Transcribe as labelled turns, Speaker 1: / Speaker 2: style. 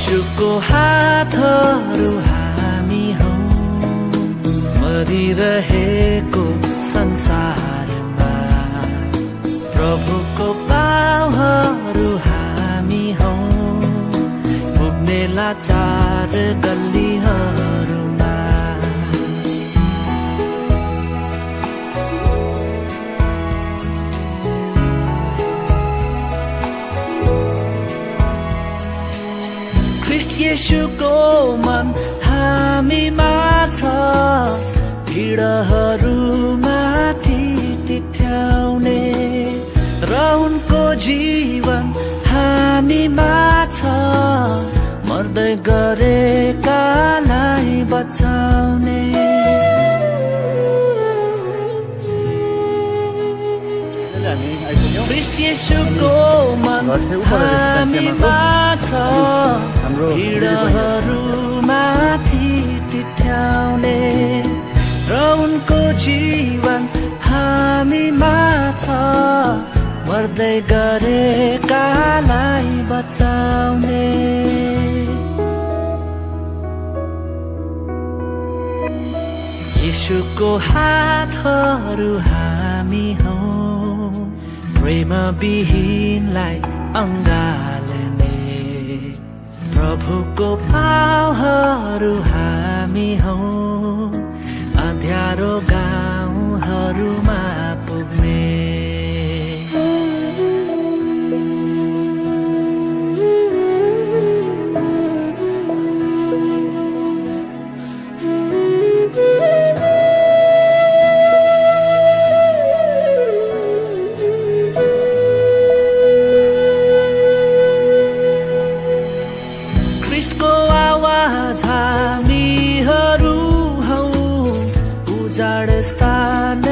Speaker 1: यीशुको हातहरू हामी हौ मरिरहेको संसारमा, प्रभुको पाउहरू हामी हौ पुग्ने लाचार गल्लीहरूमा। ख्रीष्ट येशूको मन हामीमा छ, भिडहरूमाथि टिट्याउने र उनको जीवन हामीमा छ, मर्दै गरेकालाई बचाउने। ख्रीष्ट येशूको मन हामीमा छ, भिडहरूमाथि टिट्याउने र उनको जीवन हामीमा छ, मर्दै गरेकालाई बचाउने। यीशुको हातहरू हामी हौ प्रेम विहीनलाई अँगाल्ने, प्रभुको पाउहरू हामी हौ अँध्यारो गाउँहरूमा पुग्ने। स्थान